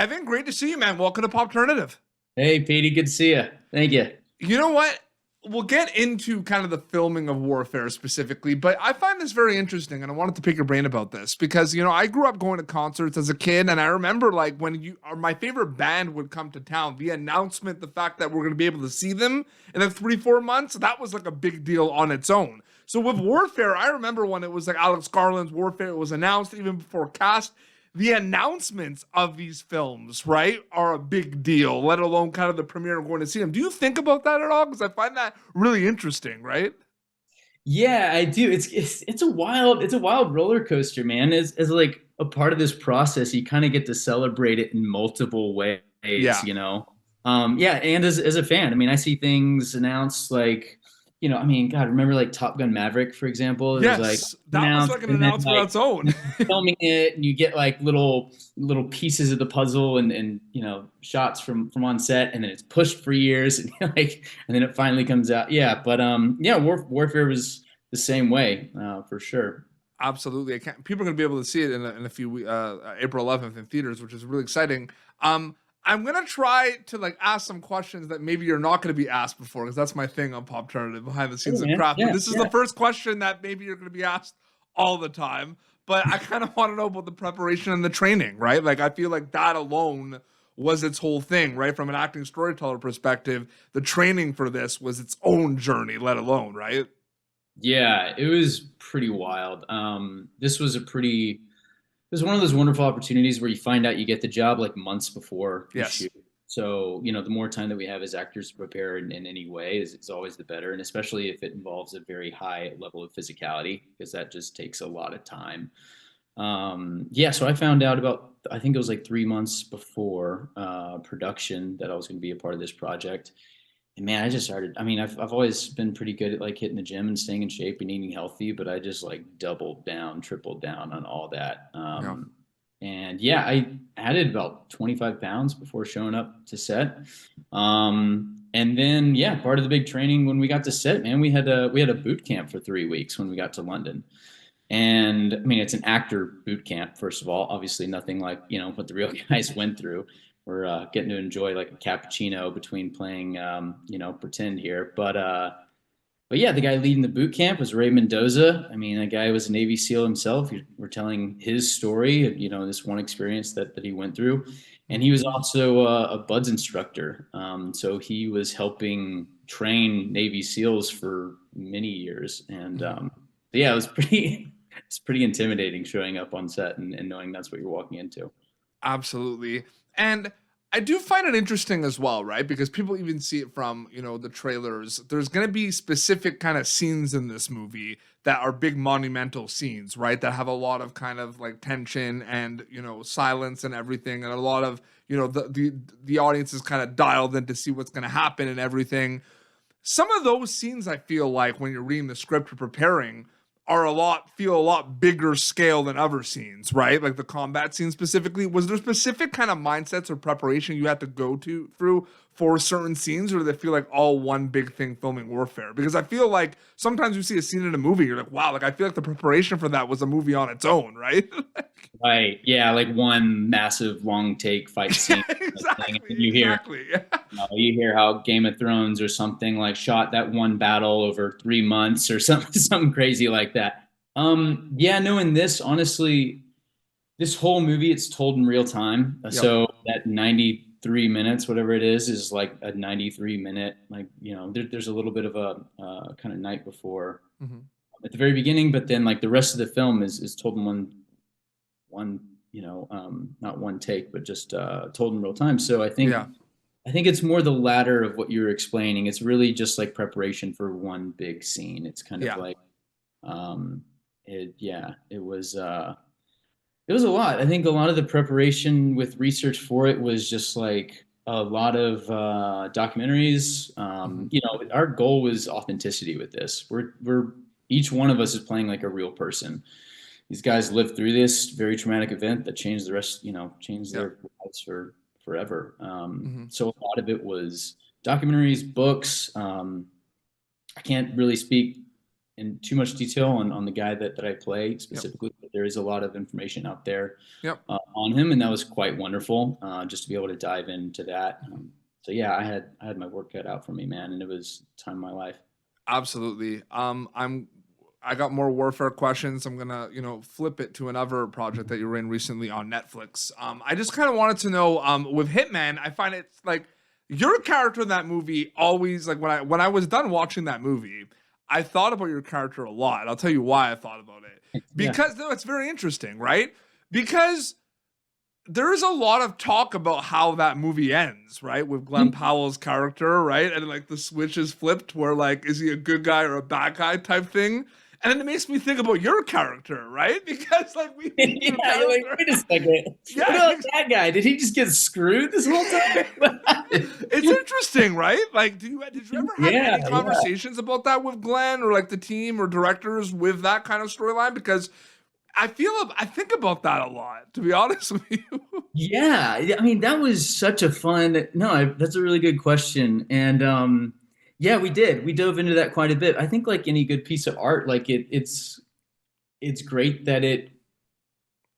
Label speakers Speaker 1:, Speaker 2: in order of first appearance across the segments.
Speaker 1: Evan, great to see you, man. Welcome to Pop Alternative.
Speaker 2: Hey, Petey, good to see you. Thank you.
Speaker 1: You know what? We'll get into kind of the filming of Warfare specifically, but I find this very interesting and I wanted to pick your brain about this because, I grew up going to concerts as a kid and I remember like when my favorite band would come to town, the announcement, the fact that we're going to be able to see them in like 3-4 months, that was like a big deal on its own. So with Warfare, I remember when it was like Alex Garland's Warfare, it was announced even before cast. The announcements of these films, right, are a big deal, let alone kind of the premiere and going to see them. Do you think about that at all? Because I find that really interesting, right?
Speaker 2: Yeah, I do. It's a wild roller coaster, man. As like a part of this process, you kind of get to celebrate it in multiple ways,
Speaker 1: Yeah.
Speaker 2: Yeah, and as a fan, I mean, I see things announced like, God, remember like Top Gun Maverick, for example? It was like
Speaker 1: Yes, that was
Speaker 2: announced
Speaker 1: like an
Speaker 2: and then
Speaker 1: announcement on
Speaker 2: like
Speaker 1: its own.
Speaker 2: filming it, and you get like little pieces of the puzzle and shots from on set, and then it's pushed for years, and and then it finally comes out. Yeah, but yeah, Warfare was the same way, for sure.
Speaker 1: Absolutely. People are going to be able to see it in a few weeks, April 11th in theaters, which is really exciting. I'm going to try to like ask some questions that maybe you're not going to be asked before, because that's my thing on Pop Alternative, behind the
Speaker 2: Hey,
Speaker 1: scenes of
Speaker 2: man.
Speaker 1: craft. But
Speaker 2: Yeah,
Speaker 1: this is
Speaker 2: yeah.
Speaker 1: the first question that maybe you're going to be asked all the time. But I kind of want to know about the preparation and the training, right? Like, I feel like that alone was its whole thing, right? From an acting storyteller perspective, the training for this was its own journey, let alone, right?
Speaker 2: Yeah, it was pretty wild. This was one of those wonderful opportunities where you find out you get the job like months before you
Speaker 1: Yes.
Speaker 2: shoot. So, the more time that we have as actors to prepare in any way is always the better. And especially if it involves a very high level of physicality, because that just takes a lot of time. Yeah, so I found out about, I think it was like 3 months before production, that I was going to be a part of this project. And man, I just started. I mean, I've always been pretty good at like hitting the gym and staying in shape and eating healthy, but I just like doubled down, tripled down on all that.
Speaker 1: Yeah.
Speaker 2: And yeah, I added about 25 pounds before showing up to set. And then yeah, part of the big training when we got to set, man, we had a boot camp for 3 weeks when we got to London. And I mean, it's an actor boot camp, first of all. Obviously, nothing like what the real guys went through. We're getting to enjoy like a cappuccino between playing, pretend here. But yeah, the guy leading the boot camp was Ray Mendoza. I mean, that guy was a Navy SEAL himself. We're telling his story, this one experience that he went through, and he was also a BUDS instructor. So he was helping train Navy SEALs for many years, and yeah, it was pretty. It's pretty intimidating showing up on set and knowing that's what you're walking into.
Speaker 1: Absolutely. And I do find it interesting as well, right? Because people even see it from, the trailers. There's going to be specific kind of scenes in this movie that are big monumental scenes, right? That have a lot of kind of like tension and, silence and everything. And a lot of, the audience is kind of dialed in to see what's going to happen and everything. Some of those scenes, I feel like when you're reading the script or preparing, feel a lot bigger scale than other scenes, right? Like the combat scene specifically. Was there specific kind of mindsets or preparation you had to go to through for certain scenes, or do they feel like all one big thing filming Warfare? Because I feel like sometimes you see a scene in a movie, you're like, wow, like I feel like the preparation for that was a movie on its own, right?
Speaker 2: Right. Yeah, like one massive long take fight scene. Thing.
Speaker 1: Exactly,
Speaker 2: And you hear
Speaker 1: exactly.
Speaker 2: you hear how Game of Thrones or something like shot that one battle over 3 months or something something crazy like that. Yeah, no, in this, honestly, this whole movie it's told in real time.
Speaker 1: Yep.
Speaker 2: So that 93 minutes, whatever it is like a 93-minute, like, there's a little bit of a kind of night before
Speaker 1: Hmm.
Speaker 2: at the very beginning, but then like the rest of the film is told in one, not one take, but just told in real time. So
Speaker 1: Yeah.
Speaker 2: I think it's more the latter of what you're explaining. It's really just like preparation for one big scene. It's kind of
Speaker 1: Yeah.
Speaker 2: like, yeah, it was a lot. I think a lot of the preparation with research for it was just like a lot of documentaries.
Speaker 1: Hmm.
Speaker 2: Our goal was authenticity with this. We're each one of us is playing like a real person. These guys lived through this very traumatic event that changed changed
Speaker 1: Yeah.
Speaker 2: their lives for forever.
Speaker 1: Hmm.
Speaker 2: So a lot of it was documentaries, books. I can't really speak in too much detail on the guy that I play specifically.
Speaker 1: Yep.
Speaker 2: There is a lot of information out there
Speaker 1: Yep.
Speaker 2: on him, and that was quite wonderful just to be able to dive into that. So yeah, I had my work cut out for me, man, and it was a time of my life.
Speaker 1: Absolutely. I got more warfare questions. I'm gonna, flip it to another project that you were in recently on Netflix. I just kind of wanted to know, with Hitman, I find it like your character in that movie always like when I was done watching that movie, I thought about your character a lot. And I'll tell you why I thought about it. Because no, it's very interesting, right? Because there's a lot of talk about how that movie ends, right? With Glenn Powell's character, right? And like the switch is flipped where like, is he a good guy or a bad guy type thing? And then it makes me think about your character, right? Because like we
Speaker 2: yeah, you're like, wait a second.
Speaker 1: Yeah,
Speaker 2: what about that guy? Did he just get screwed this whole time?
Speaker 1: It's interesting, right? Like, did you ever have any conversations about that with Glenn or like the team or directors with that kind of storyline? Because I think about that a lot, to be honest with you.
Speaker 2: Yeah, I mean, that was such a fun. No, that's a really good question, and yeah, we did. We dove into that quite a bit. I think, like any good piece of art, like it's great that it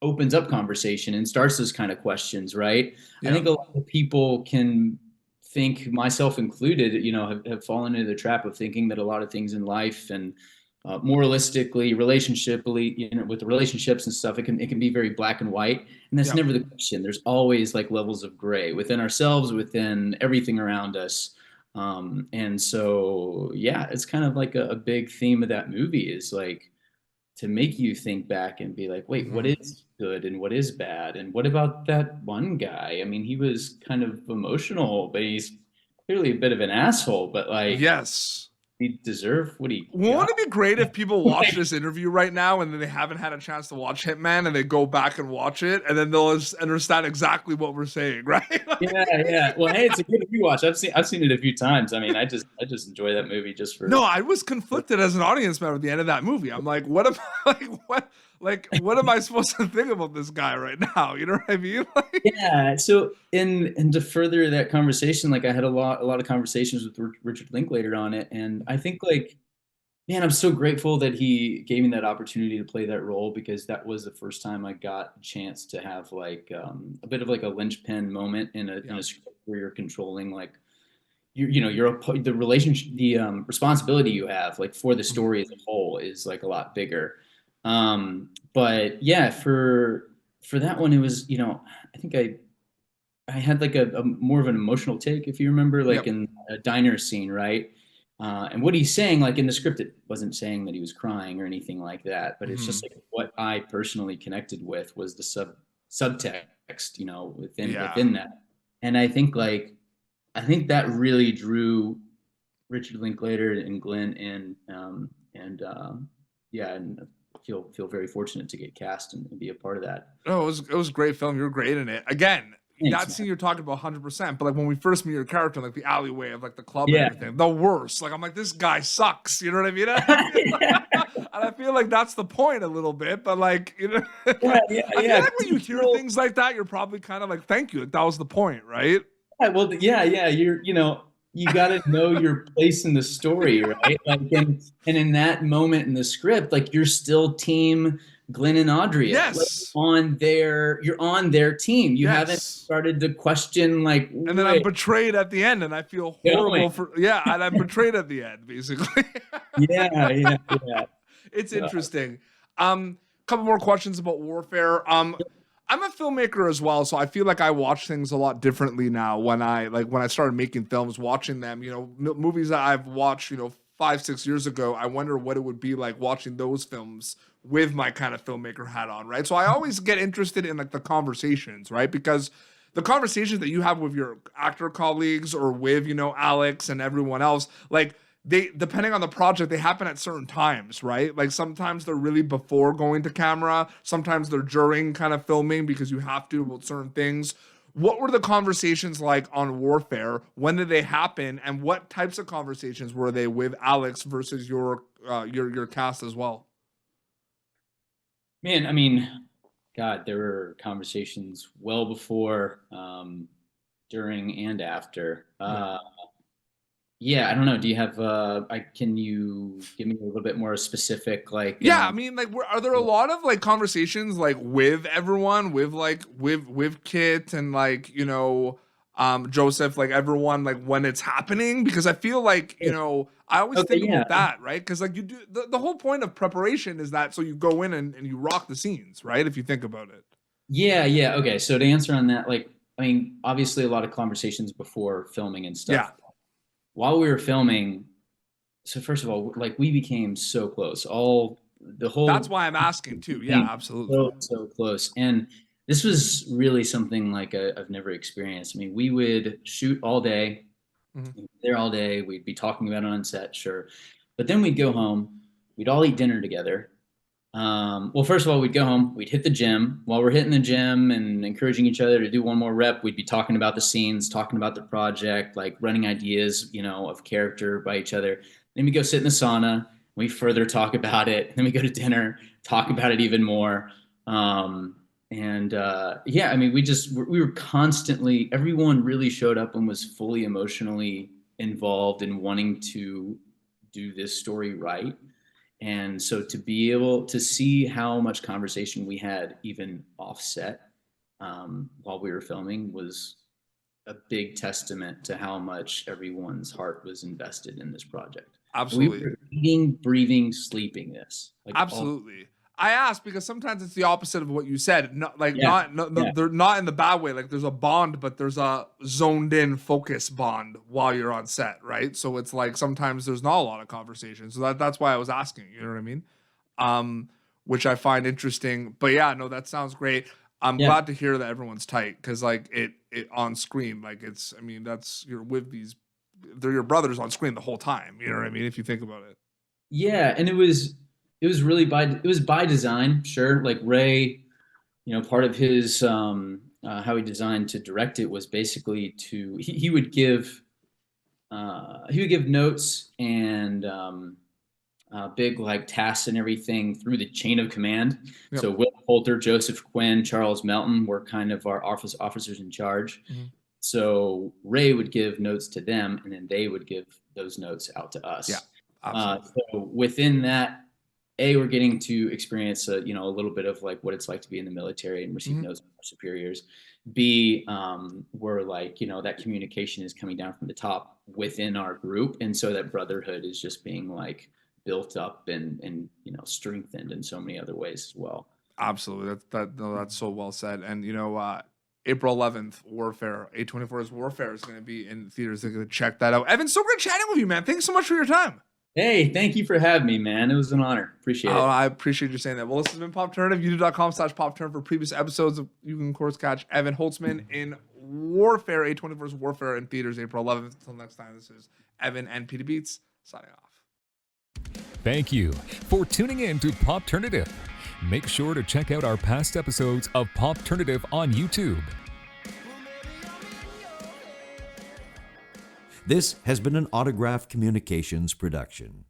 Speaker 2: opens up conversation and starts those kind of questions, right?
Speaker 1: Yeah.
Speaker 2: I think a lot of people can think, myself included, have fallen into the trap of thinking that a lot of things in life and moralistically, relationshiply, with the relationships and stuff, it can be very black and white, and that's never the question. There's always like levels of gray within ourselves, within everything around us. And so, yeah, it's kind of like a big theme of that movie is like to make you think back and be like, wait, what is good and what is bad? And what about that one guy? I mean, he was kind of emotional, but he's clearly a bit of an asshole, but like,
Speaker 1: yes,
Speaker 2: he deserved what he
Speaker 1: Won't
Speaker 2: got.
Speaker 1: it be great if people watch this interview right now and then they haven't had a chance to watch Hitman and they go back and watch it and then they'll understand exactly what we're saying, right?
Speaker 2: Yeah. Well, hey, it's a good rewatch. I've seen it a few times. I mean, I just enjoy that movie just for.
Speaker 1: No, I was conflicted as an audience member at the end of that movie. I'm like, what am what am I supposed to think about this guy right now? You know what I mean? Like,
Speaker 2: yeah. So, and to further that conversation, like I had a lot of conversations with Richard Linklater on it, and I think like, man, I'm so grateful that he gave me that opportunity to play that role because that was the first time I got a chance to have like a bit of like a linchpin moment in a script where you're controlling like the relationship, the responsibility you have like for the story as a whole is like a lot bigger. But yeah, for that one, it was, I think I had like a more of an emotional take, if you remember, like in a diner scene, right? And what he's saying, like in the script, it wasn't saying that he was crying or anything like that, but it's just like what I personally connected with was the subtext, within that. And I think that really drew Richard Linklater and Glenn in, and feel very fortunate to get cast and be a part of that.
Speaker 1: Oh, it was a great film. You were great in it. Again,
Speaker 2: Thanks,
Speaker 1: that scene you're talking about 100%, but like when we first meet your character in like the alleyway of like the club
Speaker 2: Yeah.
Speaker 1: and everything, the worst. Like I'm like, this guy sucks. You know what I mean? And I feel like that's the point a little bit, but like, I feel like when you hear things like that, you're probably kind of like, thank you. Like, that was the point, right?
Speaker 2: Yeah, well, yeah. You got to know your place in the story, right? Like, and in that moment in the script, like you're still team Glenn and Audrey.
Speaker 1: Yes.
Speaker 2: Like, you're on their team. You haven't started to question like.
Speaker 1: And then I'm betrayed at the end, and I feel horrible and I'm betrayed at the end, basically.
Speaker 2: Yeah.
Speaker 1: It's interesting. Couple more questions about Warfare. I'm a filmmaker as well, so I feel like I watch things a lot differently now when I started making films, watching them, movies that I've watched, 5-6 years ago. I wonder what it would be like watching those films with my kind of filmmaker hat on, right? So I always get interested in like the conversations, right? Because the conversations that you have with your actor colleagues or with, Alex and everyone else, like they, depending on the project, they happen at certain times, right? Like sometimes they're really before going to camera. Sometimes they're during kind of filming because you have to about certain things. What were the conversations like on Warfare? When did they happen? And what types of conversations were they with Alex versus your cast as well?
Speaker 2: Man, I mean, God, there were conversations well before, during, and after. Yeah, I don't know. Do you have can you give me a little bit more specific, like
Speaker 1: Yeah, I mean, like, are there a lot of like conversations like with everyone, with like with Kit and like Joseph, like everyone, like when it's happening? Because I feel like I always
Speaker 2: okay,
Speaker 1: think
Speaker 2: yeah.
Speaker 1: about that, right? Because like you do the whole point of preparation is that so you go in and you rock the scenes, right? If you think about it.
Speaker 2: Yeah. Okay. So to answer on that, like, I mean, obviously a lot of conversations before filming and
Speaker 1: Yeah,
Speaker 2: stuff. While we were filming, so first of all, like we became so close. The
Speaker 1: that's
Speaker 2: whole
Speaker 1: why I'm asking too. Yeah,
Speaker 2: became
Speaker 1: absolutely.
Speaker 2: so close. And this was really something like I've never experienced. I mean, we would shoot all day,
Speaker 1: Mhm.
Speaker 2: we'd be there all day, we'd be talking about it on set, sure. But then we'd go home, we'd all eat dinner together. Well, first of all, we'd go home, we'd hit the gym. While we're hitting the gym and encouraging each other to do one more rep, we'd be talking about the scenes, talking about the project, like running ideas, of character by each other. Then we go sit in the sauna, we further talk about it. Then we go to dinner, talk about it even more. Yeah, I mean, we were constantly, everyone really showed up and was fully emotionally involved in wanting to do this story right. And so to be able to see how much conversation we had even offset while we were filming was a big testament to how much everyone's heart was invested in this project. And we
Speaker 1: Absolutely.
Speaker 2: were eating, breathing, sleeping this, like all.
Speaker 1: Absolutely. I ask because sometimes it's the opposite of what you said. Not like
Speaker 2: Yeah,
Speaker 1: not no, no,
Speaker 2: yeah,
Speaker 1: they're not in the bad way. Like there's a bond, but there's a zoned in focus bond while you're on set, right? So it's like sometimes there's not a lot of conversation. So that's why I was asking. You know what I mean? Um, which I find interesting. But yeah, no, that sounds great. I'm
Speaker 2: yeah,
Speaker 1: glad to hear that everyone's tight because like it on screen, like it's. I mean, that's you're with these. They're your brothers on screen the whole time. You know what I mean? If you think about it.
Speaker 2: yeah. And it was by design, sure. Like Ray, part of his how he designed to direct it was basically he would give notes and big like tasks and everything through the chain of command.
Speaker 1: Yep.
Speaker 2: So Will Poulter, Joseph Quinn, Charles Melton were kind of our officers in charge.
Speaker 1: Mhm.
Speaker 2: So Ray would give notes to them, and then they would give those notes out to
Speaker 1: Yeah.
Speaker 2: us.
Speaker 1: Absolutely.
Speaker 2: So within that, we're getting to experience a little bit of like what it's like to be in the military and receive
Speaker 1: Mhm.
Speaker 2: notes from our superiors. B, we're like, that communication is coming down from the top within our group. And so that brotherhood is just being like built up and strengthened in so many other ways as well.
Speaker 1: Absolutely. That's so well said. And April 11th, Warfare, A24's Warfare is going to be in theaters. They're going to check that out. Evan, so great chatting with you, man. Thanks so much for your time.
Speaker 2: Hey, thank you for having me, man. It was an honor. Appreciate
Speaker 1: Oh,
Speaker 2: it.
Speaker 1: I appreciate you saying that. Well, this has been Popternative, youtube.com/Popturn for previous episodes. You can, of course, catch Evan Holtzman in Warfare, A24's Warfare in theaters April 11th. Until next time, this is Evan and Peter Beats signing off.
Speaker 3: Thank you for tuning in to Popternative. Make sure to check out our past episodes of Popternative on YouTube.
Speaker 4: This has been an Autograph Communications production.